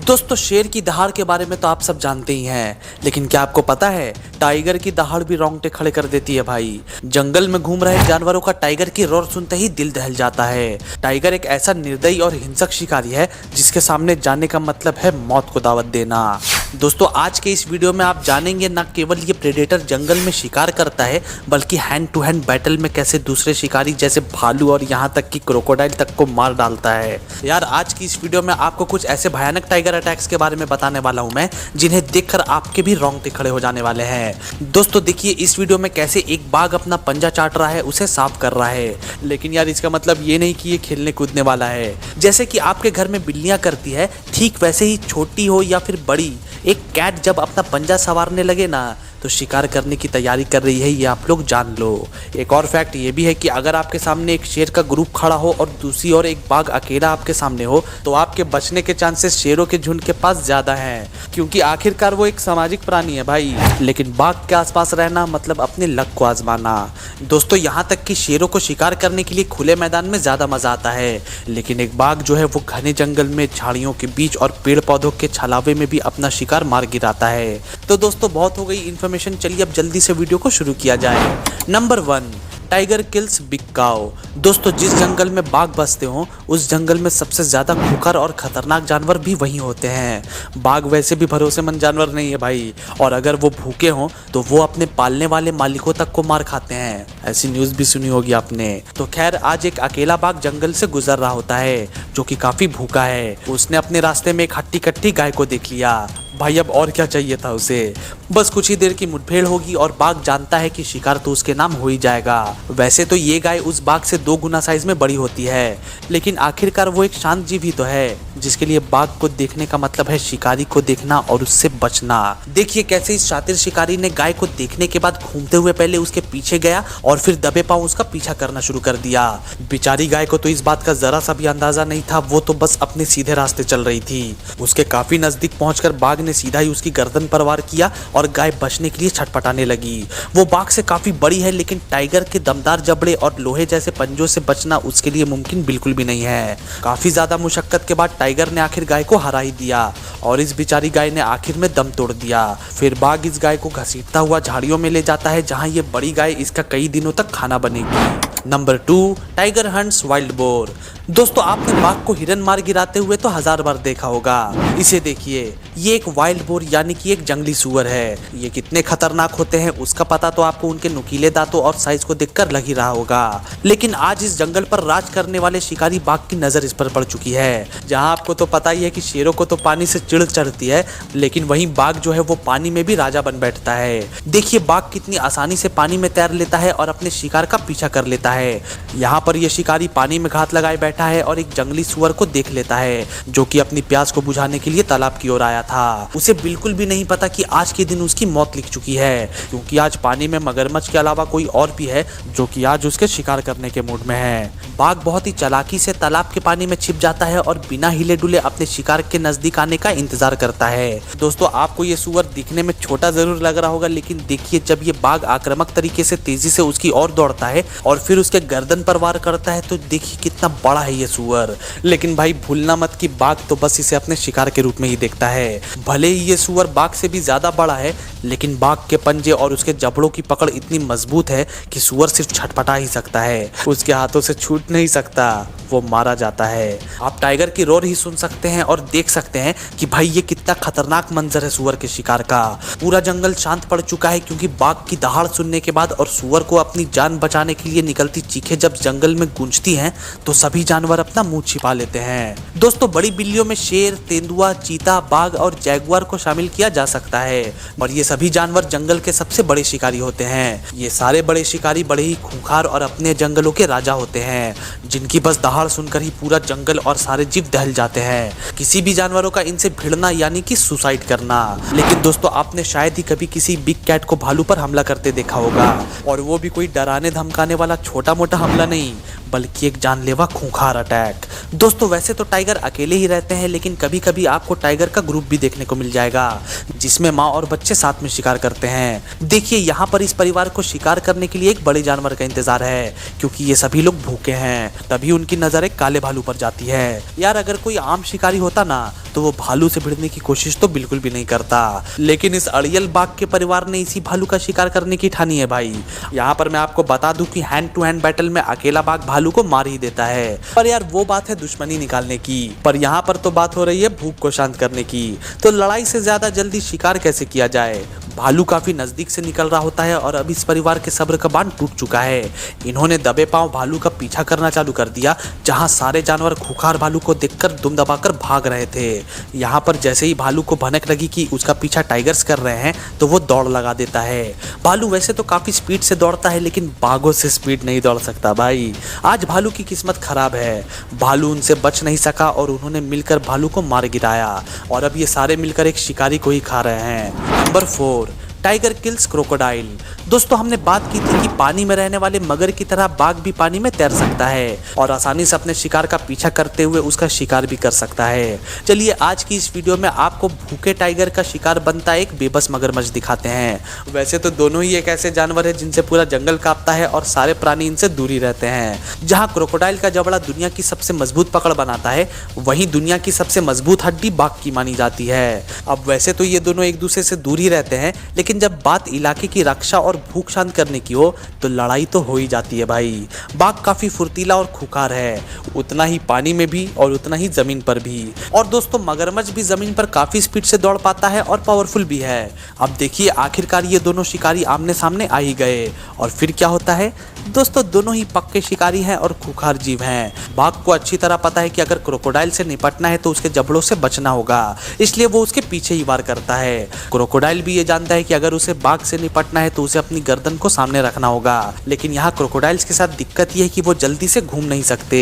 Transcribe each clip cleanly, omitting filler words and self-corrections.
दोस्तों शेर की दहाड़ के बारे में तो आप सब जानते ही हैं, लेकिन क्या आपको पता है टाइगर की दहाड़ भी रोंगटे खड़े कर देती है भाई। जंगल में घूम रहे जानवरों का टाइगर की रोर सुनते ही दिल दहल जाता है। टाइगर एक ऐसा निर्दयी और हिंसक शिकारी है जिसके सामने जाने का मतलब है मौत को दावत देना। दोस्तों आज के इस वीडियो में आप जानेंगे न केवल ये प्रेडेटर जंगल में शिकार करता है, बल्कि हैंड टू हैंड बैटल में कैसे दूसरे शिकारी जैसे भालू और यहाँ तक कि क्रोकोडाइल तक को मार डालता है। यार आज की इस वीडियो में आपको कुछ ऐसे भयानक टाइगर अटैक्स के बारे में बताने वाला हूँ मैं, जिन्हें देखकर आपके भी रोंगटे खड़े हो जाने वाले हैं। दोस्तों देखिए इस वीडियो में कैसे एक बाघ अपना पंजा चाट रहा है, उसे साफ कर रहा है। लेकिन यार इसका मतलब ये नहीं कि ये खेलने कूदने वाला है। जैसे कि आपके घर में बिल्लियां करती है, ठीक वैसे ही छोटी हो या फिर बड़ी, एक कैट जब अपना पंजा संवारने लगे ना तो शिकार करने की तैयारी कर रही है, ये आप लोग जान लो। एक और फैक्ट ये भी है कि अगर आपके सामने एक शेर का ग्रुप खड़ा हो और दूसरी ओर एक बाघ अकेला आपके सामने हो तो आपके बचने के चांसेस शेरों के झुंड के पास ज्यादा हैं, क्योंकि आखिरकार वो एक सामाजिक प्राणी है भाई। लेकिन बाघ के आसपास रहना मतलब अपने लक को आजमाना। दोस्तों यहाँ तक कि शेरों को शिकार करने के लिए खुले मैदान में ज्यादा मजा आता है, लेकिन एक बाघ जो है वो घने जंगल में झाड़ियों के बीच और पेड़ पौधों के छलावे में भी अपना शिकार मार गिराता है। तो दोस्तों बहुत हो गई इन्फॉर्मेशन, चलिए अब जल्दी से वीडियो को शुरू किया जाए। नंबर 1, टाइगर किल्स बिग काऊ। दोस्तों जिस जंगल में बाघ बसते हो उस जंगल में सबसे ज्यादा खुकर और खतरनाक जानवर भी वही होते हैं। बाघ वैसे भी भरोसेमंद जानवर नहीं है भाई, और अगर वो भूखे हों तो वो अपने पालने वाले मालिकों तक को मार खाते हैं। ऐसी न्यूज भी सुनी होगी आपने। तो खैर आज एक अकेला बाघ जंगल से गुजर रहा होता है जो कि काफी भूखा है। उसने अपने रास्ते में एक हट्टी कट्टी गाय को देख लिया। भाई अब और क्या चाहिए था उसे, बस कुछ ही देर की मुठभेड़ होगी और बाघ जानता है कि शिकार तो उसके नाम हो ही जाएगा। वैसे तो ये गाय उस बाघ से 2 गुना साइज में बड़ी होती है, लेकिन आखिरकार वो एक शांत जीव ही तो है, जिसके लिए बाघ को देखने का मतलब है शिकारी को देखना और उससे बचना। देखिए कैसे इस शातिर शिकारी ने गाय को देखने के बाद घूमते हुए पहले उसके पीछे गया और फिर दबे पांव उसका पीछा करना शुरू कर दिया। बेचारी गाय को तो इस बात का जरा सा भी अंदाजा नहीं था, वो तो बस अपने सीधे रास्ते चल रही थी। उसके काफी नजदीक पहुंचकर बाघ ने सीधा ही उसकी गर्दन पर वार किया और गाय बचने के लिए छटपटाने लगी। वो बाघ से काफी बड़ी है, लेकिन टाइगर के दमदार जबड़े और लोहे जैसे पंजों से बचना उसके लिए मुमकिन बिल्कुल भी नहीं है। काफी ज्यादा मुशक्कत के बाद टाइगर ने आखिर गाय को हरा ही दिया और इस बेचारी गाय ने आखिर में दम तोड़ दिया। फिर बाघ इस गाय को घसीटता हुआ झाड़ियों में ले जाता है, जहां ये बड़ी गाय इसका कई दिनों तक खाना बनेगी। Number 2, tiger hunts wild boar. दोस्तों आपने बाघ को हिरन मार गिराते हुए तो 1000 बार देखा होगा। इसे देखिए, ये एक वाइल्ड बोर यानी कि एक जंगली सुअर है। ये कितने खतरनाक होते हैं उसका पता तो आपको उनके नुकीले दांतों और साइज को देखकर लग ही रहा होगा। लेकिन आज इस जंगल पर राज करने वाले शिकारी बाघ की नजर इस पर पड़ चुकी है। जहां आपको तो पता ही है कि शेरों को तो पानी से चिढ़ चढ़ती है, लेकिन वहीं बाघ जो है वो पानी में भी राजा बन बैठता है। देखिए बाघ कितनी आसानी से पानी में तैर लेता है और अपने शिकार का पीछा कर लेता है। यहाँ पर यह शिकारी पानी में घात लगाए बैठा है और एक जंगली सुअर को देख लेता है जो कि अपनी प्यास को बुझाने के लिए तालाब की ओर आया था। उसे बिल्कुल भी नहीं पता कि आज के दिन उसकी मौत लिख चुकी है, क्योंकि आज पानी में मगरमच्छ के अलावा कोई और भी है जो कि आज उसके शिकार करने के मूड में है। बाघ बहुत ही चालाकी से तालाब के पानी में छिप जाता है और बिना हिले डुले अपने शिकार के नजदीक आने का इंतजार करता है। दोस्तों आपको ये सुअर दिखने में छोटा जरूर लग रहा होगा, लेकिन देखिए जब ये बाघ आक्रामक तरीके से तेजी से उसकी ओर दौड़ता है और फिर उसके गर्दन पर वार करता है तो देखिए कितना बड़ा है ये सुअर। लेकिन भाई भूलना मत कि बाघ तो बस इसे अपने शिकार के रूप में ही देखता है। भले ही ये सुअर बाघ से भी ज्यादा बड़ा है, लेकिन बाघ के पंजे और उसके जबड़ों की पकड़ इतनी मजबूत है कि सुअर सिर्फ छटपटा ही सकता है, उसके हाथों से छूट नहीं सकता, वो मारा जाता है। आप टाइगर की रोर ही सुन सकते हैं और देख सकते हैं कि भाई ये कितना खतरनाक मंजर है सुअर के शिकार का। पूरा जंगल शांत पड़ चुका है, क्योंकि बाघ की दहाड़ सुनने के बाद और सुअर को अपनी जान बचाने के लिए निकलती चीखें जब जंगल में गूंजती हैं तो सभी जानवर अपना मुंह छिपा लेते हैं। दोस्तों बड़ी बिल्लियों में शेर, तेंदुआ, चीता, बाघ और जैगुआर को शामिल किया जा सकता है, और ये सभी जानवर जंगल के सबसे बड़े शिकारी होते हैं। ये सारे बड़े शिकारी बड़े ही खूंखार और अपने जंगलों के राजा होते हैं, जिनकी बस दहाड़ सुनकर ही पूरा जंगल और सारे जीव दहल जाते हैं। किसी भी जानवरों का इनसे भिड़ना यानी कि सुसाइड करना। लेकिन दोस्तों आपने शायद ही कभी किसी बिग कैट को भालू पर हमला करते देखा होगा, और वो भी कोई डराने धमकाने वाला छोटा मोटा हमला नहीं, बल्कि एक जानलेवा खूंखार अटैक। दोस्तों वैसे तो टाइगर अकेले ही रहते हैं, लेकिन कभी कभी आपको टाइगर का ग्रुप भी देखने को मिल जाएगा, जिसमें माँ और बच्चे साथ में शिकार करते हैं। देखिए यहाँ पर इस परिवार को शिकार करने के लिए एक बड़े जानवर का इंतजार है, क्योंकि ये सभी लोग भूखे हैं। तभी उनकी नजर एक काले भालू पर जाती है। यार अगर कोई आम शिकारी होता ना तो वो भालू से भिड़ने की कोशिश तो बिल्कुल भी नहीं करता, लेकिन इस अड़ियल बाघ के परिवार ने इसी भालू का शिकार करने की ठानी है भाई। यहाँ पर मैं आपको बता दूं कि हैंड टू हैंड बैटल में अकेला बाघ भालू को मार ही देता है। पर यार वो बात है दुश्मनी निकालने की, पर यहाँ पर तो बात हो रही है भूख को शांत करने की। तो लड़ाई से ज्यादा जल्दी शिकार कैसे किया जाए। भालू काफी नजदीक से निकल रहा होता है और अब इस परिवार के सब्र का बांध टूट चुका है। इन्होंने दबे पांव भालू का पीछा करना चालू कर दिया, जहां सारे जानवर खूंखार भालू को देखकर दुम दबाकर भाग रहे थे। यहाँ पर जैसे ही भालू को भनक लगी कि उसका पीछा टाइगर्स कर रहे हैं तो वो दौड़ लगा देता है। भालू वैसे तो काफी स्पीड से दौड़ता है, लेकिन बाघों से स्पीड नहीं दौड़ सकता भाई। आज भालू की किस्मत खराब है, भालू उनसे बच नहीं सका और उन्होंने मिलकर भालू को मार गिराया, और अब ये सारे मिलकर एक शिकारी को ही खा रहे हैं। Number 4, tiger kills crocodile. दोस्तों हमने बात की थी कि पानी में रहने वाले मगर की तरह बाघ भी पानी में तैर सकता है और आसानी से अपने शिकार का पीछा करते हुए उसका शिकार भी कर सकता है। चलिए आज की इस वीडियो में आपको भूखे टाइगर का शिकार बनता एक बेबस मगरमच्छ दिखाते हैं। वैसे तो दोनों ही एक ऐसे जानवर है जिनसे पूरा जंगल कांपता है और सारे प्राणी इनसे दूर ही रहते हैं। जहाँ क्रोकोडाइल का जबड़ा दुनिया की सबसे मजबूत पकड़ बनाता है, वहीं दुनिया की सबसे मजबूत हड्डी बाघ की मानी जाती है। अब वैसे तो ये दोनों एक दूसरे से दूर ही रहते हैं, लेकिन जब बात इलाके की रक्षा और भूख शांत करने की हो तो लड़ाई तो हो ही जाती है भाई। बाघ काफी फुर्तीला और खुखार है, उतना ही पानी में भी और उतना ही जमीन पर भी। और दोस्तों मगरमच्छ भी जमीन पर काफी स्पीड से दौड़ पाता है और पावरफुल भी है। अब देखिए आखिरकार ये दोनों शिकारी आमने सामने आ ही गए, और फिर क्या होता है दोस्तों, दोनों ही पक्के शिकारी हैं और खुखार जीव हैं। बाघ को अच्छी तरह पता है कि अगर क्रोकोडाइल से निपटना है तो उसके जबड़ों से बचना होगा, इसलिए वो उसके पीछे ही वार करता है। क्रोकोडाइल भी ये जानता है कि अगर उसे बाघ से निपटना है तो उसे अपनी गर्दन को सामने रखना होगा, लेकिन यहाँ क्रोकोडाइल्स के साथ दिक्कत ये है कि वो जल्दी से घूम नहीं सकते।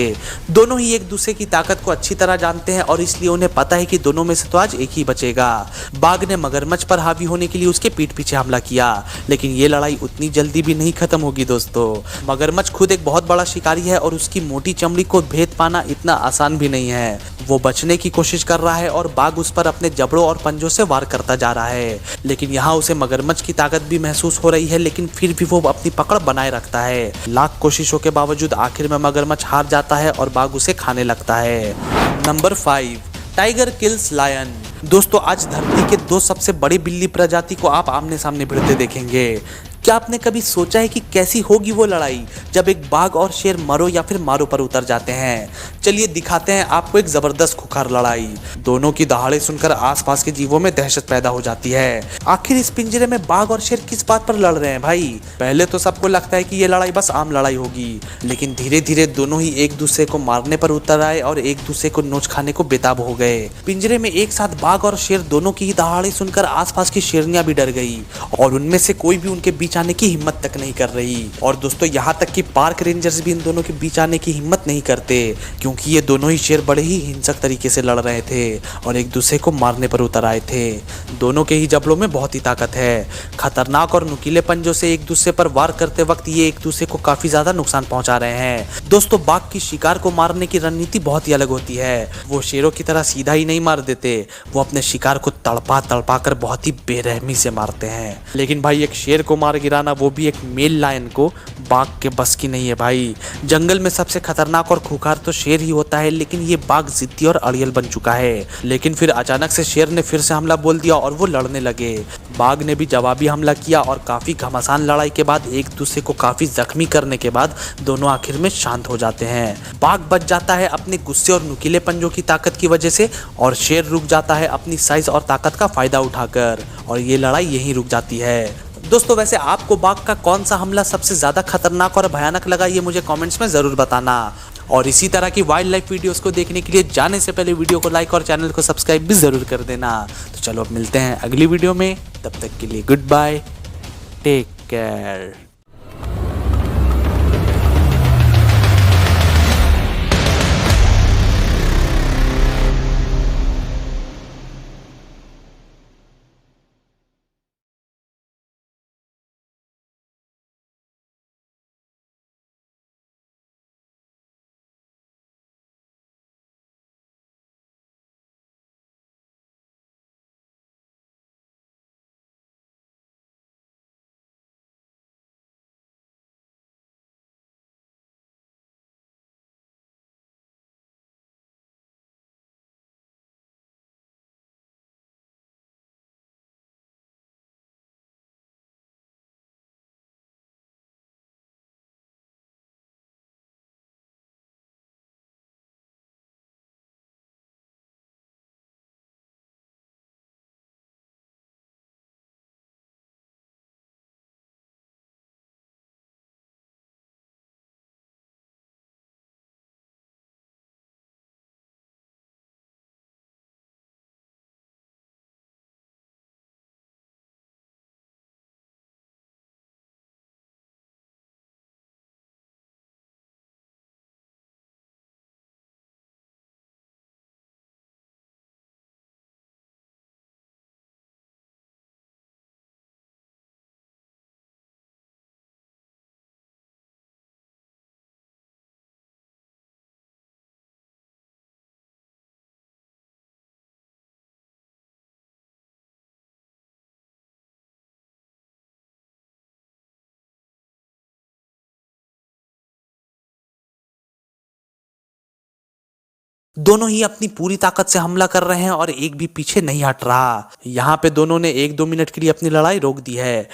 दोनों ही एक दूसरे की ताकत को अच्छी तरह जानते हैं और इसलिए उन्हें पता है कि दोनों में से तो आज एक ही बचेगा। बाघ ने मगरमच्छ पर हावी होने के लिए उसके पीठ पीछे हमला किया, लेकिन ये लड़ाई उतनी जल्दी भी नहीं खत्म होगी दोस्तों। मगरमच्छ खुद एक बहुत बड़ा शिकारी है और उसकी मोटी चमड़ी को भेद पाना इतना आसान भी नहीं है। वो बचने की कोशिश कर रहा है और बाघ उस पर अपने जबड़ों और पंजों से वार करता जा रहा है, लेकिन यहाँ उसे मगरमच्छ की ताकत भी महसूस हो रही है, लेकिन फिर भी वो अपनी पकड़ बनाए रखता है। लाख कोशिशों के बावजूद आखिर में मगरमच्छ हार जाता है और बाघ उसे खाने लगता है। Number 5, tiger kills lion. दोस्तों आज धरती के दो सबसे बड़ी बिल्ली प्रजाति को आप आमने सामने भिड़ते देखेंगे। क्या आपने कभी सोचा है कि कैसी होगी वो लड़ाई जब एक बाघ और शेर मरो या फिर मारो पर उतर जाते हैं। चलिए दिखाते हैं आपको एक जबरदस्त खुखार लड़ाई। दोनों की दहाड़े सुनकर आसपास के जीवों में दहशत पैदा हो जाती है। आखिर इस पिंजरे में बाघ और शेर किस बात पर लड़ रहे हैं भाई। पहले तो सबको लगता है कि ये लड़ाई बस आम लड़ाई होगी, लेकिन धीरे धीरे दोनों ही एक दूसरे को मारने पर उतर आए और एक दूसरे को नोच खाने को बेताब हो गए। पिंजरे में एक साथ बाघ और शेर दोनों की ही दहाड़े सुनकर आसपास की शेरनियां भी डर गई और उनमें से कोई भी उनके बीच आने की हिम्मत तक नहीं कर रही। और दोस्तों यहाँ तक कि पार्क रेंजर्स भी इन दोनों के बीच आने की हिम्मत नहीं करते, क्योंकि ये दोनों ही शेर बड़े ही हिंसक तरीके से लड़ रहे थे और एक दूसरे को मारने पर उतर आए थे। दोनों के ही जबड़ों में बहुत ही ताकत है। खतरनाक और नुकीले पंजों से एक दूसरे पर वार करते वक्त ये एक दूसरे को काफी ज्यादा नुकसान पहुंचा रहे हैं। दोस्तों बाघ की शिकार को मारने की रणनीति बहुत ही अलग होती है। वो शेरों की तरह सीधा ही नहीं मार देते, वो अपने शिकार को तड़पा तड़पा कर बहुत ही बेरहमी से मारते हैं। लेकिन भाई एक शेर को मार गिराना, वो भी एक मेल लायन को, बाघ के बस की नहीं है भाई। जंगल में सबसे खतरनाक और खुखार तो शेर ही होता है, लेकिन ये बाघ जिद्दी और अड़ियल बन चुका है। लेकिन फिर अचानक से शेर ने फिर से हमला बोल दिया और वो लड़ने लगे। बाघ ने भी जवाबी हमला किया और काफी घमासान लड़ाई के बाद एक दूसरे को काफी जख्मी करने के बाद दोनों आखिर में शांत हो जाते हैं। बाघ बच जाता है अपने गुस्से और नुकीले पंजों की ताकत की वजह से, और शेर रुक जाता है अपनी साइज और ताकत का फायदा उठाकर, और ये लड़ाई यहीं रुक जाती है। दोस्तों वैसे आपको बाघ का कौन सा हमला सबसे ज्यादा खतरनाक और भयानक लगा, ये मुझे कमेंट्स में जरूर बताना। और इसी तरह की वाइल्ड लाइफ वीडियोस को देखने के लिए जाने से पहले वीडियो को लाइक और चैनल को सब्सक्राइब भी जरूर कर देना। तो चलो अब मिलते हैं अगली वीडियो में, तब तक के लिए गुड बाय, टेक केयर। दोनों ही अपनी पूरी ताकत से हमला कर रहे हैं और एक भी पीछे नहीं हट रहा। यहाँ पे दोनों ने 1-2 मिनट के लिए अपनी लड़ाई रोक दी है।